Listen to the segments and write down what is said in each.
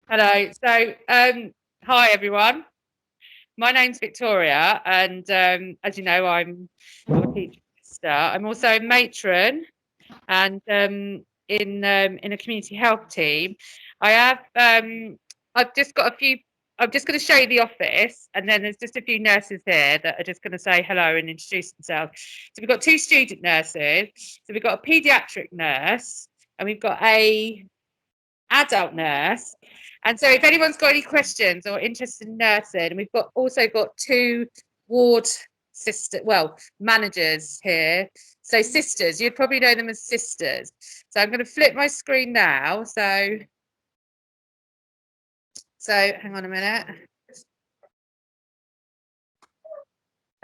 Hello. Hi everyone. My name's Victoria, and as you know, I'm a teacher sister. I'm also a matron, and in a community health team. I have I've just got a few. I'm just going to show you the office, and then there's just a few nurses here that are just going to say hello and introduce themselves. So we've got two student nurses. So we've got a paediatric nurse, and we've got a adult nurse. And so if anyone's got any questions or interested in nursing, we've also got two ward managers here. So sisters, you'd probably know them as sisters. So I'm going to flip my screen now. So hang on a minute.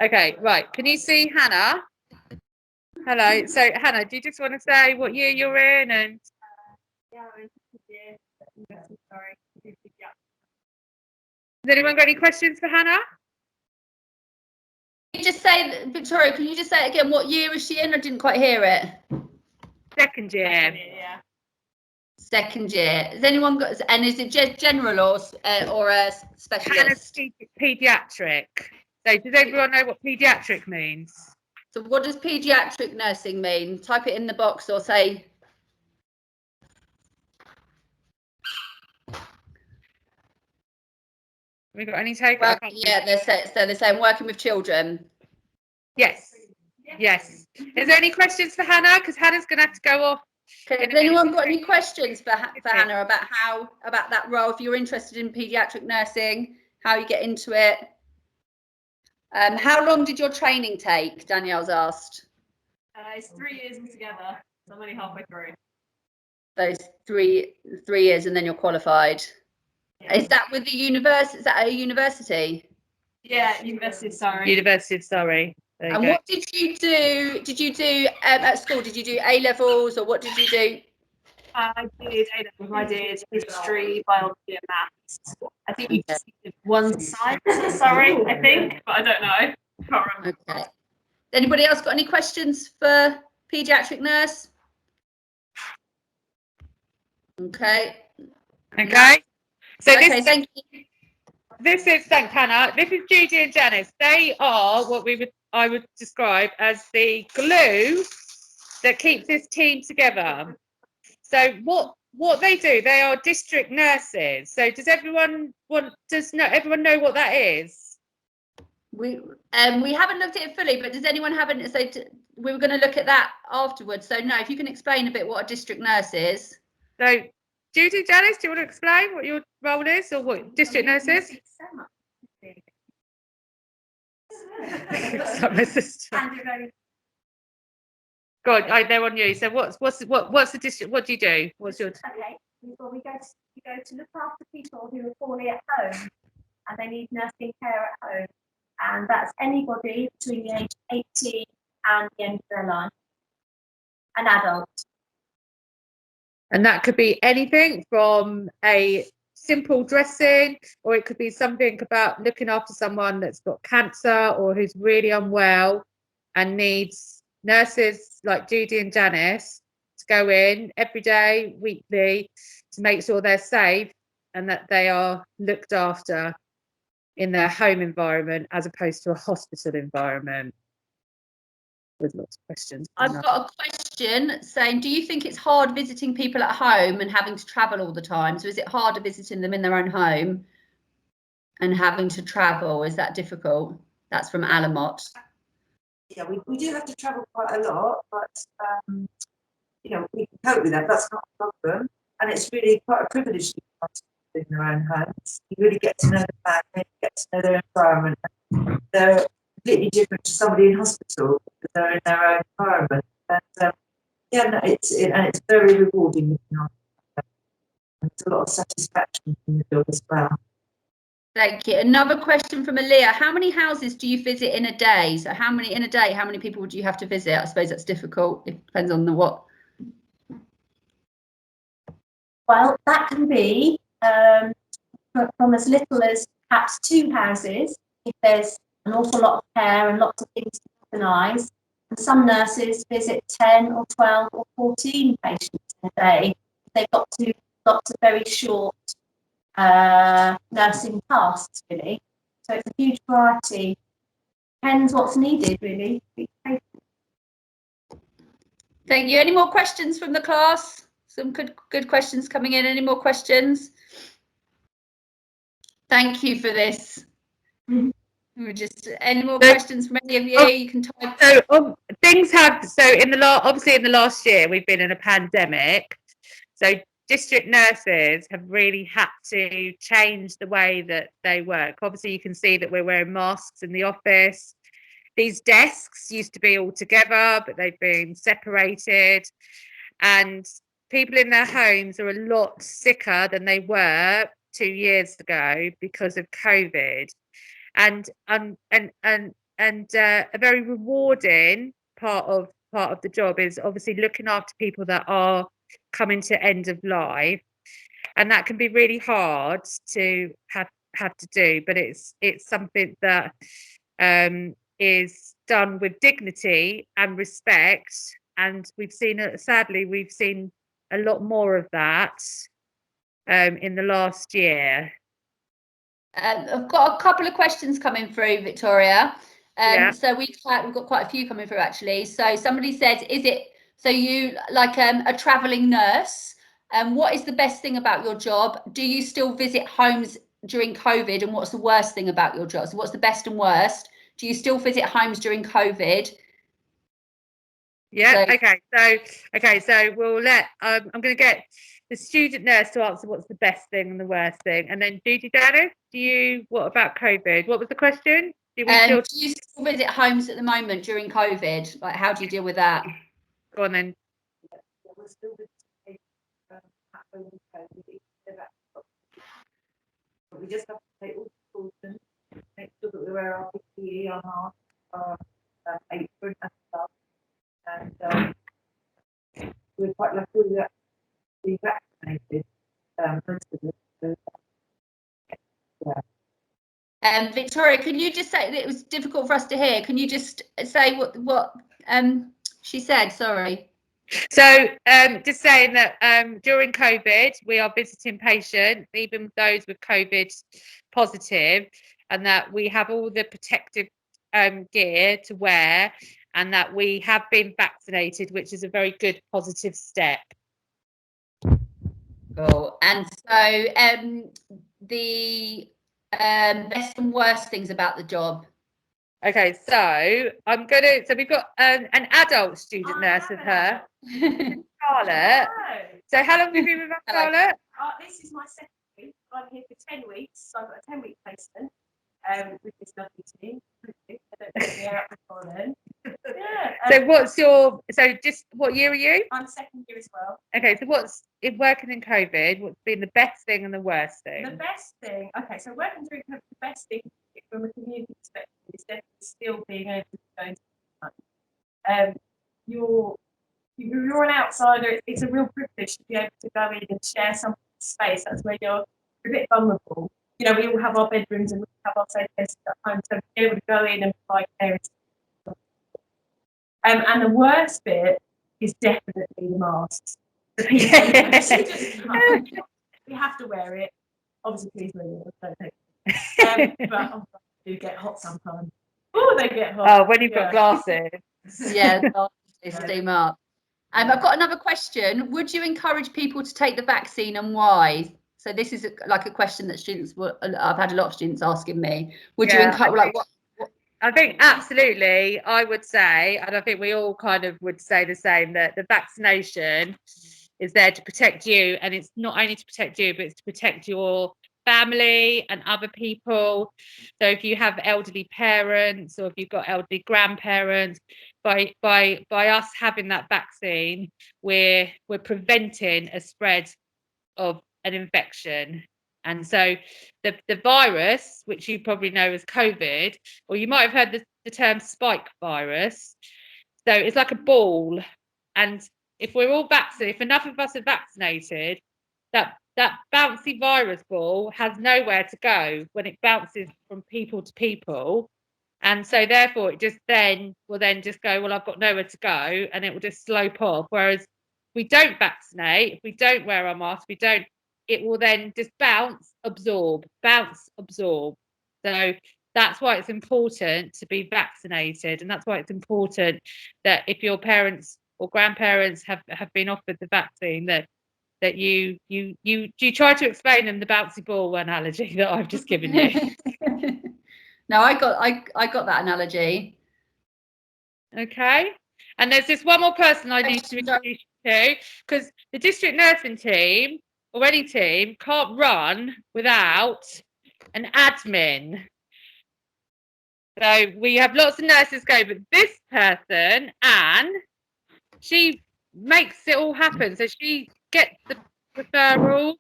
Okay, right. Can you see Hannah? Hello. So Hannah, do you just want to say what year you're in and has anyone got any questions for Hannah? You just say, Victoria, can you just say it again? What year is she in? I didn't quite hear it. Second year. Yeah. Second year. Has anyone got? And is it general or a specialist? Hannah's paediatric. So does everyone know what paediatric means? So what does paediatric nursing mean? Type it in the box or say. Have we got any take? Yeah, they're saying working with children. Yes. Yes. Is there any questions for Hannah? Because Hannah's going to have to go off. Okay, has anyone got any questions for Hannah about that role? If you're interested in paediatric nursing, how you get into it. How long did your training take? Danielle's asked. It's 3 years altogether, so I'm only halfway through. Those three years, and then you're qualified. Yeah. Is that with the university? Is that a university? Yeah, University of Surrey. University of Surrey. And what did you do? Did you do at school? Did you do A levels, or what did you do? I did A levels. I did history, biology, and maths. I think you just did one science at Surrey, I think, but I don't know. Can't remember. Okay. Anybody else got any questions for paediatric nurse? Okay. Okay. So okay, thank you. This is, thanks Hannah. This is Judy and Janice. They are what I would describe as the glue that keeps this team together. So what they do, they are district nurses. So does everyone know what that is? We haven't looked at it fully, but does anyone have it? So we were going to look at that afterwards. So no, if you can explain a bit what a district nurse is. So Judy, Janice, do you want to explain what your role is or what district nurse is? My sister. God, they're on you. So what's the district? What do you do? What's your? Okay, well, we go to look after people who are poorly at home and they need nursing care at home, and that's anybody between the age of 18 and the end of their life, an adult. And that could be anything from a simple dressing, or it could be something about looking after someone that's got cancer or who's really unwell and needs nurses like Judy and Janice to go in every day, weekly, to make sure they're safe and that they are looked after in their home environment as opposed to a hospital environment. With lots of questions. I've got a question saying, do you think it's hard visiting people at home and having to travel all the time? So is it harder visiting them in their own home and having to travel? Is that difficult? That's from Alamot. Yeah, we do have to travel quite a lot, but you know, we can cope with that. That's not a problem, and it's really quite a privilege to be in their own homes. You really get to know the family, get to know their environment. They're completely different to somebody in hospital because they're in their own environment. And yeah, no, it's very rewarding. You know, there's a lot of satisfaction in the job as well. Thank you. Another question from Aaliyah. How many houses do you visit in a day? So how many in a day? How many people would you have to visit? I suppose that's difficult. It depends on the what. Well, that can be from as little as perhaps 2 houses if there's an awful lot of care and lots of things to organise. And some nurses visit 10 or 12 or 14 patients in a day. They've got to lots of very short nursing tasks, really. So it's a huge variety. Depends what's needed, really. Thank you. Any more questions from the class? Some good questions coming in. Any more questions? Thank you for this. We're just any more questions from any of you? You can type. So things have obviously in the last year we've been in a pandemic. So district nurses have really had to change the way that they work. Obviously, you can see that we're wearing masks in the office. These desks used to be all together, but they've been separated. And people in their homes are a lot sicker than they were 2 years ago because of COVID. And a very rewarding part of the job is obviously looking after people that are coming to end of life, and that can be really hard to have to do, but it's something that is done with dignity and respect, and sadly we've seen a lot more of that in the last year. I've got a couple of questions coming through, Victoria. Yeah. So we've got quite a few coming through actually. So somebody says, is it so you like a traveling nurse? What is the best thing about your job? Do you still visit homes during COVID? And what's the worst thing about your job? So what's the best and worst? Do you still visit homes during COVID? Yeah. So we'll let I'm going to get the student nurse to answer what's the best thing and the worst thing, and then Judy Dennis, what about COVID? What was the question? Do you still visit homes at the moment during COVID? Like, how do you deal with that? Go on then. We're still visiting at home with COVID. But we just have to take all the precautions, make sure that we wear our PPE, our mask, our apron and stuff. And we're quite lucky that we vaccinated most of it. Yeah. Victoria, can you just say, it was difficult for us to hear, can you just say what she said? Sorry. So just saying that during COVID we are visiting patients, even those with COVID positive, and that we have all the protective gear to wear, and that we have been vaccinated, which is a very good positive step. Cool. And so the best and worst things about the job. Okay, so we've got an adult student nurse with her, Charlotte. So how long have you been with us, Charlotte? This is my second week. I'm here for 10 weeks, so I've got a 10-week placement with this lovely team. I don't know if they're up before then. So what year are you? I'm second year as well. Okay, so what's working in COVID, what's been the best thing and the worst thing? The best thing, okay, so working during COVID, the best thing from a community perspective is definitely still being able to go into the you're an outsider. It's a real privilege to be able to go in and share some space. That's where you're a bit vulnerable. You know, we all have our bedrooms and we have our safe places at home, so to be able to go in and provide care. And the worst bit is definitely the masks. The people we have to wear it. Obviously, please wear it. Don't take it. But they do get hot sometimes. Oh, they get hot. Oh, when you've got glasses. Yeah, steam up. I've got another question. Would you encourage people to take the vaccine, and why? So this is like a question that I've had a lot of students asking me. Would you encourage, I think absolutely, I would say, and I think we all kind of would say the same, that the vaccination is there to protect you, and it's not only to protect you, but it's to protect your family and other people. So if you have elderly parents, or if you've got elderly grandparents, by us having that vaccine, we're preventing a spread of an infection. And so the virus, which you probably know as COVID, or you might have heard the term spike virus. So it's like a ball, and if we're all vaccinated, if enough of us are vaccinated, that bouncy virus ball has nowhere to go when it bounces from people to people. And so therefore it just will just go, well, I've got nowhere to go, and it will just slope off. Whereas we don't vaccinate, if we don't wear our mask, we don't it will then just bounce, absorb. So that's why it's important to be vaccinated, and that's why it's important that if your parents or grandparents have been offered the vaccine, that you try to explain them the bouncy ball analogy that I've just given you. No, I got that analogy. Okay. And there's this one more person I need to introduce you to, because the district nursing team or any team can't run without an admin. So we have lots of nurses go, but this person, Anne, she makes it all happen. So she gets the referral,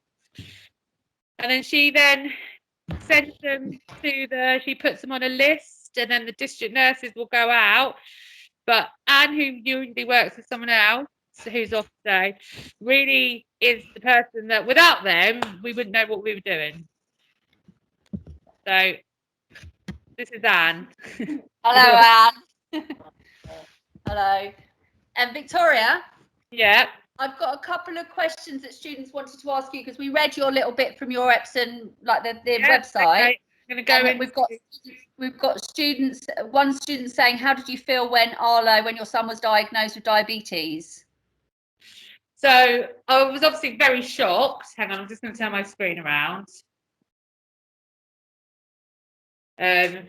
and then she sends them to she puts them on a list, and then the district nurses will go out. But Anne, who usually works with someone else who's off today, really is the person that without them, we wouldn't know what we were doing. So this is Anne. Hello, Anne. Hello. And Victoria? Yeah. I've got a couple of questions that students wanted to ask you, because we read your little bit from your Epsom, like the website. Okay. I'm going to go in. We've got students. One student saying, "How did you feel when your son was diagnosed with diabetes?" So I was obviously very shocked. Hang on, I'm just going to turn my screen around. Hello,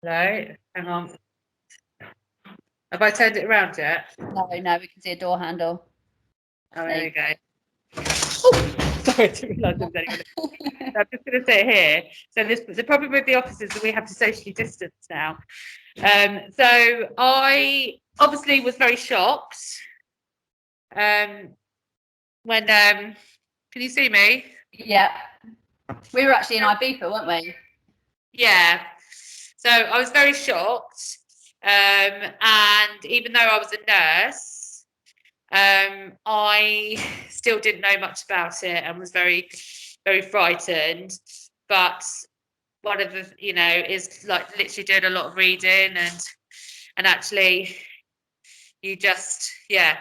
hang on. Have I turned it around yet? No, we can see a door handle. Oh, there we go. Oh, sorry, I didn't realise there was anyone. I'm just going to say here. So the problem with the offices is that we have to socially distance now. So I obviously was very shocked. When can you see me? Yeah, we were actually in Ibiza, weren't we? Yeah. So I was very shocked. And even though I was a nurse, I still didn't know much about it and was very, very frightened. But one of the, is like literally doing a lot of reading and actually you just deal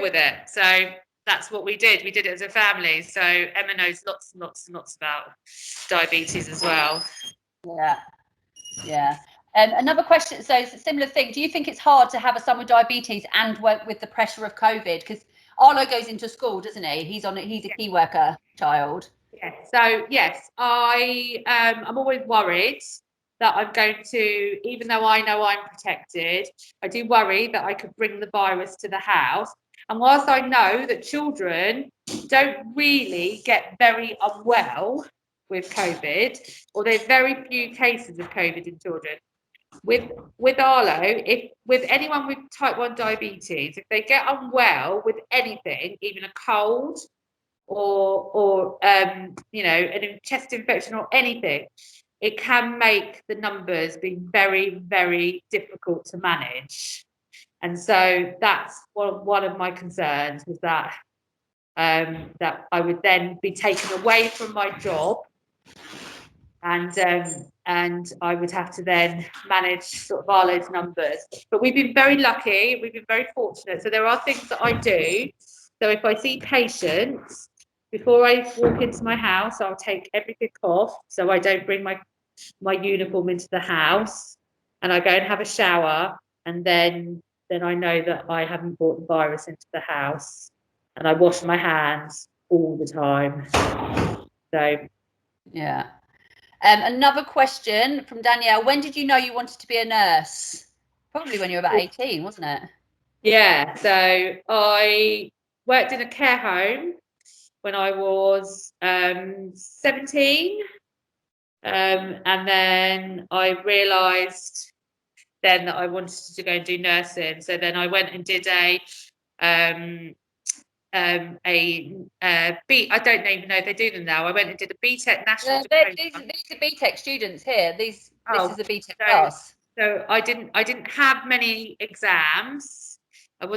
with it. So that's what we did. We did it as a family. So Emma knows lots and lots and lots about diabetes as well. Yeah. Another question, so it's a similar thing. Do you think it's hard to have a son with diabetes and work with the pressure of COVID? Because Arlo goes into school, doesn't he? He's a key worker child. Yeah. So yes, I'm always worried that I'm going to, even though I know I'm protected, I do worry that I could bring the virus to the house. And whilst I know that children don't really get very unwell with COVID, or there's very few cases of COVID in children, with Arlo, with anyone with type 1 diabetes, if they get unwell with anything, even a cold or an chest infection or anything, it can make the numbers be very, very difficult to manage. And so that's one of my concerns, was that that I would then be taken away from my job, and I would have to then manage sort of Arlo's numbers. But we've been very lucky, we've been very fortunate. So there are things that I do. So if I see patients, before I walk into my house, I'll take everything off, so I don't bring my uniform into the house, and I go and have a shower, and then I know that I haven't brought the virus into the house, and I wash my hands all the time. So yeah. Another question from Danielle. When did you know you wanted to be a nurse? Probably when you were about 18, wasn't it? Yeah, so I worked in a care home when I was 17, and then I realised then that I wanted to go and do nursing. So then I went and did I don't even know if they do them now. I went and did a BTEC national diploma. These are BTEC students here. This is a BTEC class. So I didn't have many exams. I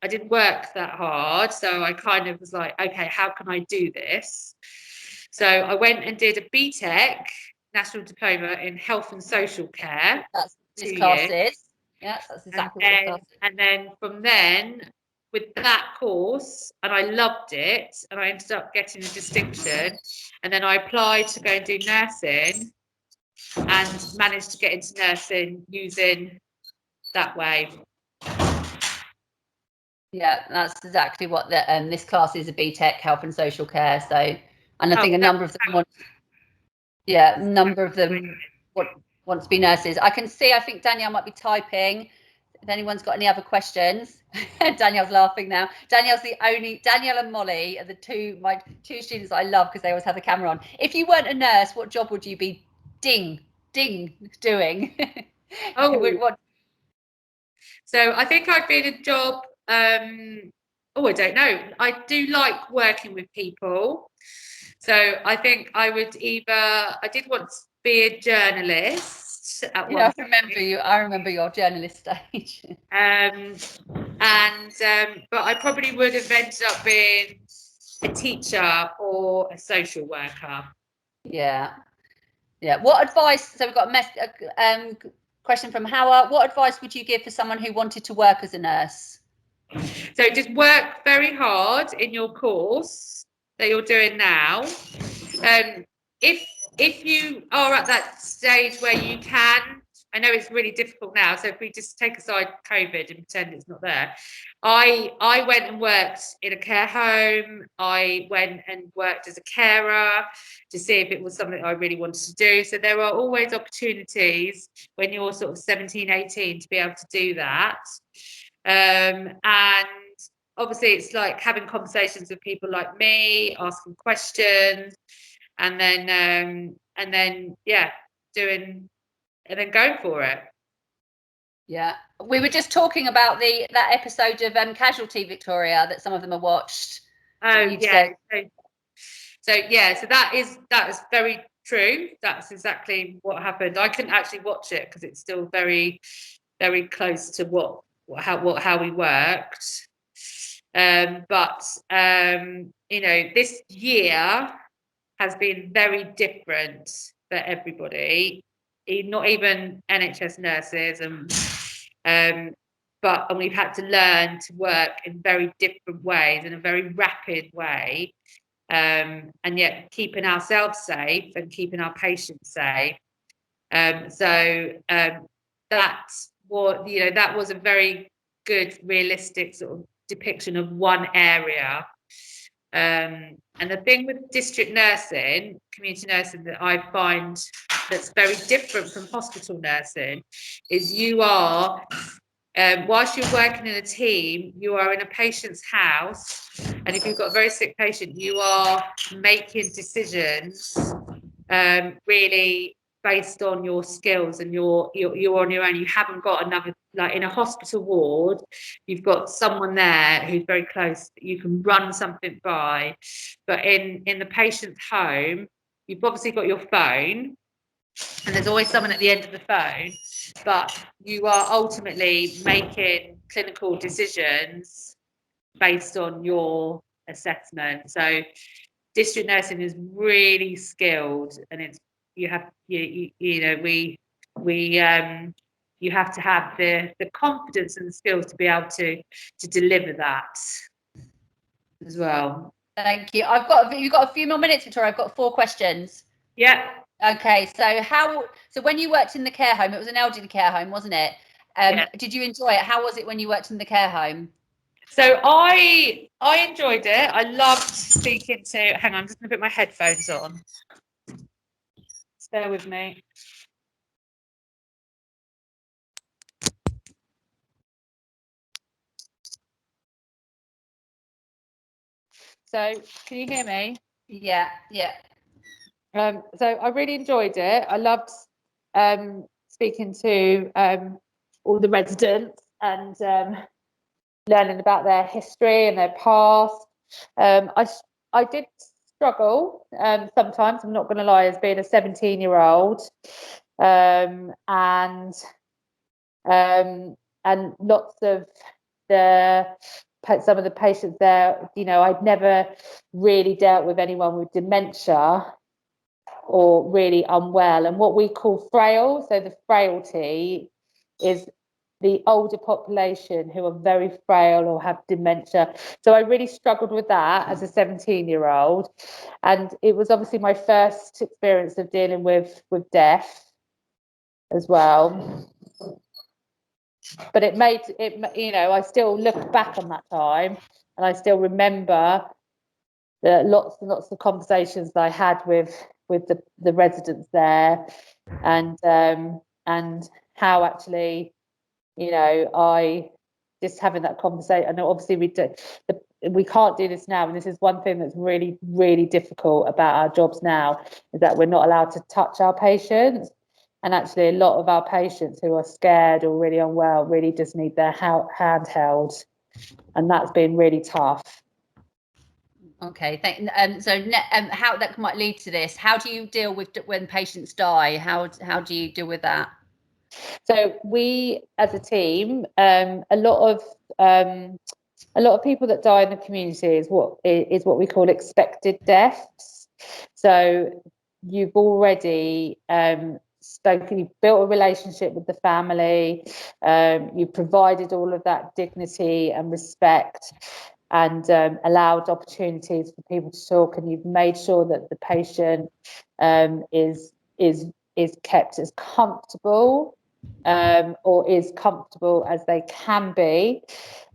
didn't work that hard. So I kind of was like, okay, how can I do this? So I went and did a BTEC national diploma in health and social care. That's this class is. Yeah, that's exactly what this class is. And then from then with that course, and I loved it, and I ended up getting a distinction, and then I applied to go and do nursing and managed to get into nursing using that way. Yeah, that's exactly what this class is, a BTEC health and social care. So, and I think a number of them want to be nurses. I can see, I think Danielle might be typing. If anyone's got any other questions. Danielle's laughing now. Danielle and Molly are my two students that I love because they always have the camera on. If you weren't a nurse, what job would you be doing? So I think I'd be in a job, I don't know. I do like working with people. So I think I did want to be a journalist at one point. I remember your journalist stage. But I probably would have ended up being a teacher or a social worker. Yeah. What advice? So we've got a question from Howard. What advice would you give for someone who wanted to work as a nurse? So just work very hard in your course that you're doing now. If you are at that stage where you can, I know it's really difficult now, so if we just take aside COVID and pretend it's not there, I went and worked in a care home. I went and worked as a carer to see if it was something I really wanted to do. So there are always opportunities when you're sort of 17, 18 to be able to do that. And obviously it's like having conversations with people like me, asking questions, and then going for it. Yeah, we were just talking about that episode of Casualty, Victoria, that some of them have watched. Oh yeah. So that is very true. That's exactly what happened. I couldn't actually watch it because it's still very, very close to how we worked. This year has been very different for everybody, not even NHS nurses, and we've had to learn to work in very different ways, in a very rapid way, and yet keeping ourselves safe and keeping our patients safe. That was a very good, realistic sort of depiction of one area. And the thing with district nursing, community nursing, that I find that's very different from hospital nursing is you are, whilst you're working in a team, you are in a patient's house, and if you've got a very sick patient, you are making decisions really based on your skills, and you're on your own. You haven't got another, like in a hospital ward, you've got someone there who's very close that you can run something by. But in the patient's home, you've obviously got your phone, and there's always someone at the end of the phone, but you are ultimately making clinical decisions based on your assessment. So district nursing is really skilled, and it's you have to have the confidence and the skills to be able to deliver that as well. Thank you. You've got a few more minutes, Victoria. I've got 4 questions. Yeah. Okay. So when you worked in the care home, it was an elderly care home, wasn't it? Did you enjoy it? How was it when you worked in the care home? So I enjoyed it. I loved speaking to. Hang on, I'm just going to put my headphones on. Bear with me. So can you hear me? Yeah. So I really enjoyed it. I loved speaking to all the residents and learning about their history and their past. I did struggle sometimes, I'm not going to lie, as being a 17-year-old, and lots of some of the patients there, I'd never really dealt with anyone with dementia or really unwell, and what we call frail. So the frailty is the older population who are very frail or have dementia. So I really struggled with that as a 17-year-old, and it was obviously my first experience of dealing with death as well. But it made it, you know, I still look back on that time and I still remember the lots and lots of conversations that I had with the residents there, and how actually, you know, I just having that conversation. And obviously we can't do this now, and this is one thing that's really, really difficult about our jobs now, is that we're not allowed to touch our patients. And actually, a lot of our patients who are scared or really unwell really just need their hand held, and that's been really tough. Okay, how that might lead to this? How do you deal with when patients die? How do you deal with that? So we, as a team, a lot of people that die in the community is what we call expected deaths. So you've already you've built a relationship with the family, you've provided all of that dignity and respect, and allowed opportunities for people to talk, and you've made sure that the patient is kept as comfortable or as comfortable as they can be,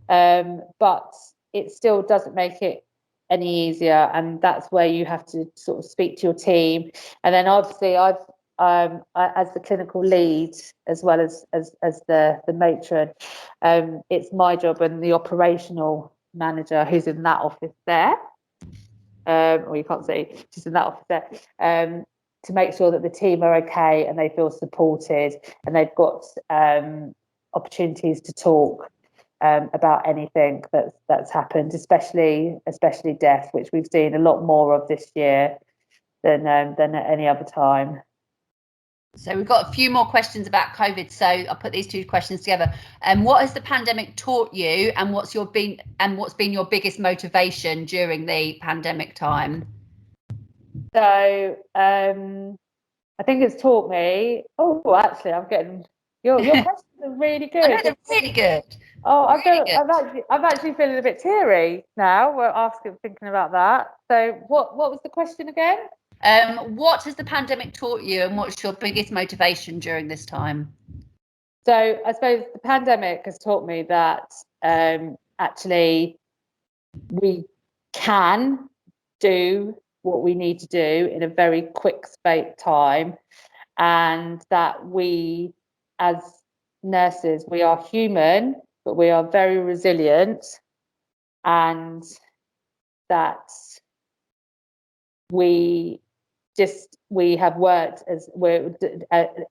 but it still doesn't make it any easier, and that's where you have to sort of speak to your team. And then obviously as the clinical lead, as well as the matron, it's my job, and the operational manager who's in that office there, or you can't see, she's in that office there, to make sure that the team are okay and they feel supported, and they've got opportunities to talk about anything that's happened, especially death, which we've seen a lot more of this year than at any other time. So we've got a few more questions about COVID. So I'll put these two questions together. What has the pandemic taught you, and what's been your biggest motivation during the pandemic time? So I think it's taught me. Oh, actually, I'm getting your questions are really good. I know, they're really good. Oh, Really I'm actually feeling a bit teary now. We're thinking about that. So what was the question again? What has the pandemic taught you, and what's your biggest motivation during this time? So I suppose the pandemic has taught me that actually we can do what we need to do in a very quick time, and that we, as nurses, we are human, but we are very resilient, and that we have worked as we're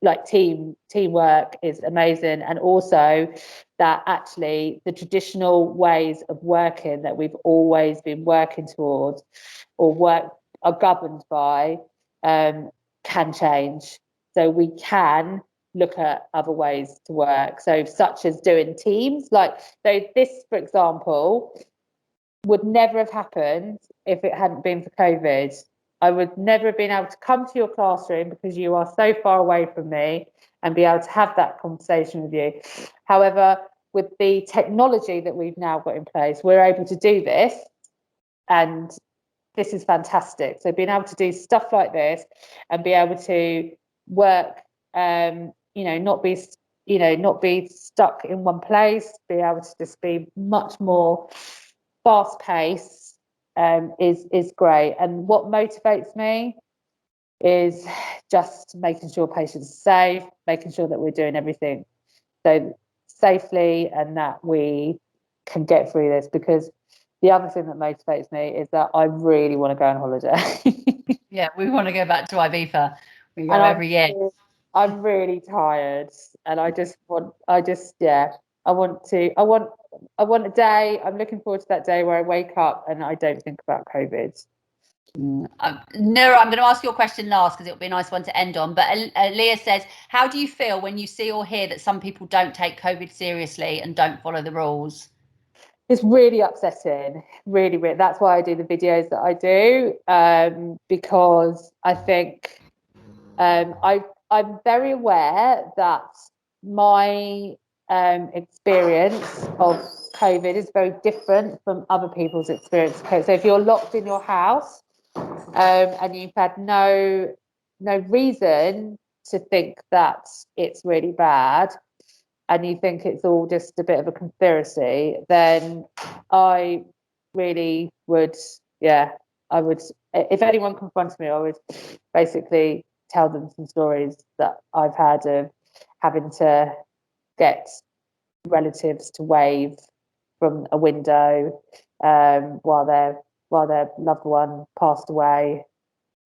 like teamwork is amazing, and also that actually the traditional ways of working that we've always been working towards or are governed by can change. So we can look at other ways to work, so such as doing teams, so this, for example, would never have happened if it hadn't been for COVID. I would never have been able to come to your classroom because you are so far away from me and be able to have that conversation with you. However, with the technology that we've now got in place, we're able to do this, and this is fantastic. So being able to do stuff like this and be able to work, not be stuck in one place, be able to just be much more fast paced, is great. And what motivates me is just making sure patients are safe, making sure that we're doing everything so safely, and that we can get through this. Because the other thing that motivates me is that I really want to go on holiday. Yeah, we want to go back to Ibiza. We go every year. I'm really tired, and I want a day. I'm looking forward to that day where I wake up and I don't think about COVID. Nora, I'm going to ask your question last because it'll be a nice one to end on. But Leah says, how do you feel when you see or hear that some people don't take COVID seriously and don't follow the rules? It's really upsetting, really. That's why I do the videos that I do, because I think I'm very aware that my experience of COVID is very different from other people's experience of COVID. So if you're locked in your house and you've had no reason to think that it's really bad, and you think it's all just a bit of a conspiracy, then I really would, I would, if anyone confronts me, I would basically tell them some stories that I've had of having to get relatives to wave from a window while their loved one passed away,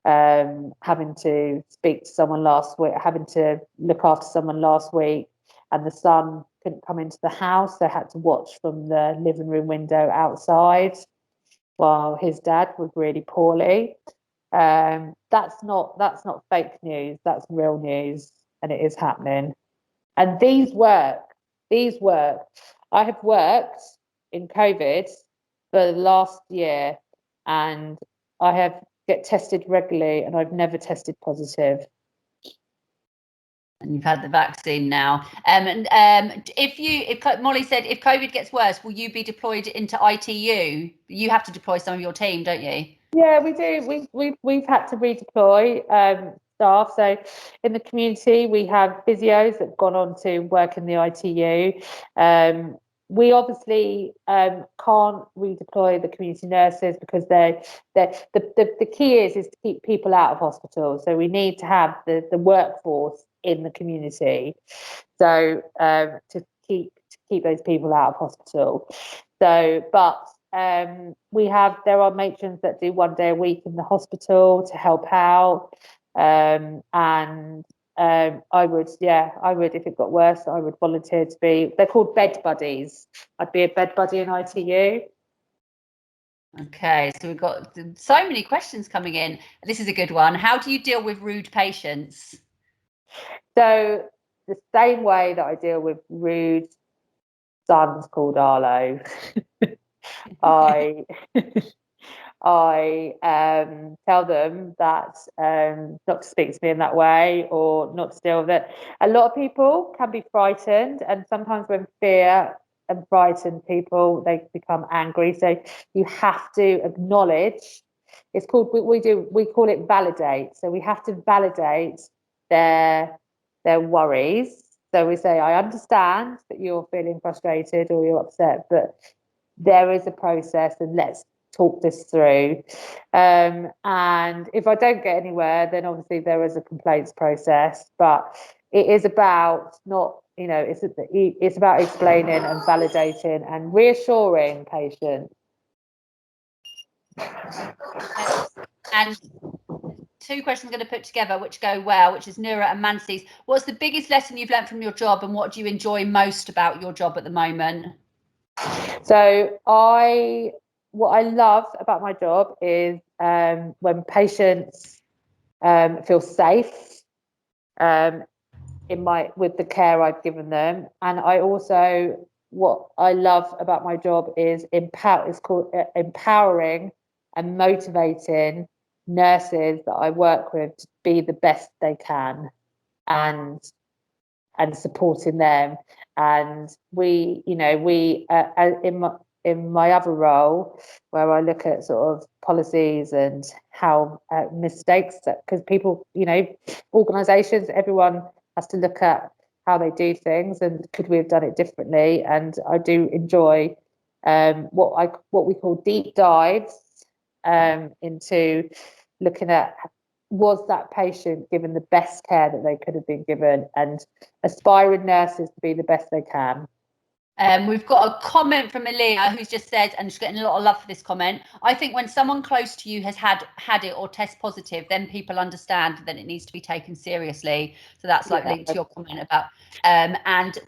having to speak to someone last week, having to look after someone last week, and the son couldn't come into the house. They had to watch from the living room window outside while his dad was really poorly. That's not fake news. That's real news, and it is happening. And these work. I have worked in COVID for the last year, and I have get tested regularly, and I've never tested positive. And you've had the vaccine now. And if Molly said, if COVID gets worse, will you be deployed into ITU? You have to deploy some of your team, don't you? Yeah, we do. We've had to redeploy staff. So in the community, we have physios that have gone on to work in the ITU. We obviously can't redeploy the community nurses because the key is to keep people out of hospital. So we need to have the workforce in the community. So to keep those people out of hospital. So, but there are matrons that do 1 day a week in the hospital to help out, and I would, if it got worse, I would volunteer to be. They're called bed buddies. I'd be a bed buddy in ITU. Okay, so we've got so many questions coming in. This is a good one. How do you deal with rude patients? So the same way that I deal with rude sons called Arlo. I tell them that not to speak to me in that way, or not to deal with it. A lot of people can be frightened, and sometimes when fear and frighten people, they become angry. So you have to acknowledge. It's called we call it validate. So we have to validate their worries. So we say, I understand that you're feeling frustrated or you're upset, but there is a process, and let's talk this through. And if I don't get anywhere, then obviously there is a complaints process, but it is about not, it's about explaining and validating and reassuring patients. And two questions I'm going to put together which go well, which is Nura and Mansi's. What's the biggest lesson you've learned from your job, and what do you enjoy most about your job at the moment? So what I love about my job is when patients feel safe with the care I've given them, and what I love about my job is empowering and motivating nurses that I work with to be the best they can, and supporting them. And in my other role, where I look at sort of policies and how mistakes, because people, organisations, everyone has to look at how they do things and could we have done it differently. And I do enjoy what we call deep dives into looking at, was that patient given the best care that they could have been given, and aspiring nurses to be the best they can. We've got a comment from Aaliyah who's just said, and she's getting a lot of love for this comment, I think when someone close to you has had it or test positive, then people understand that it needs to be taken seriously. So that's like linked to your comment about and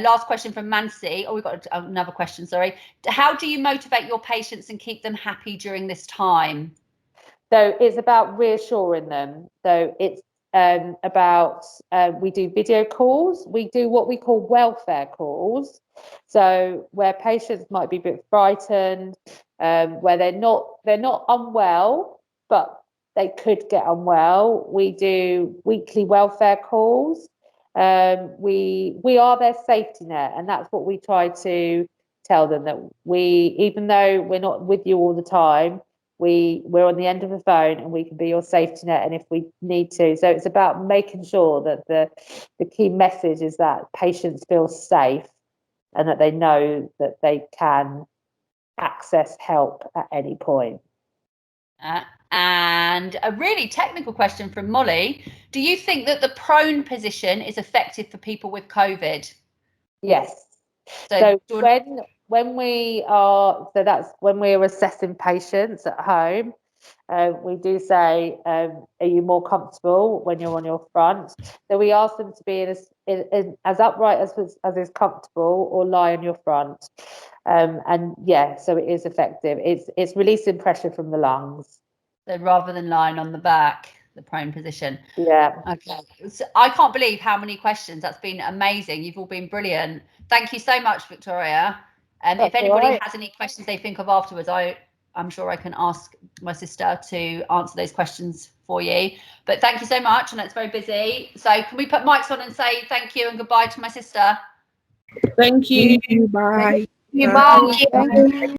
last question from Mansi. We've got another question, sorry. How do you motivate your patients and keep them happy during this time? So it's about reassuring them. So it's about we do video calls. We do what we call welfare calls. So where patients might be a bit frightened, where they're not unwell, but they could get unwell. We do weekly welfare calls, we are their safety net, and that's what we try to tell them, that even though we're not with you all the time, we're on the end of the phone and we can be your safety net, and if we need to. So it's about making sure that the key message is that patients feel safe and that they know that they can access help at any point. And a really technical question from Molly. Do you think that the prone position is effective for people with COVID? Yes. So when that's when we're assessing patients at home, we do say, are you more comfortable when you're on your front? So we ask them to be as upright as is comfortable, or lie on your front. And yeah, so it is effective. It's releasing pressure from the lungs. So rather than lying on the back, the prone position. Yeah. Okay. So I can't believe how many questions. That's been amazing. You've all been brilliant. Thank you so much, Victoria. If anybody has any questions they think of afterwards, I'm sure I can ask my sister to answer those questions for you. But thank you so much, and it's very busy. So can we put mics on and say thank you and goodbye to my sister? Thank you. Bye. Bye. Thank you.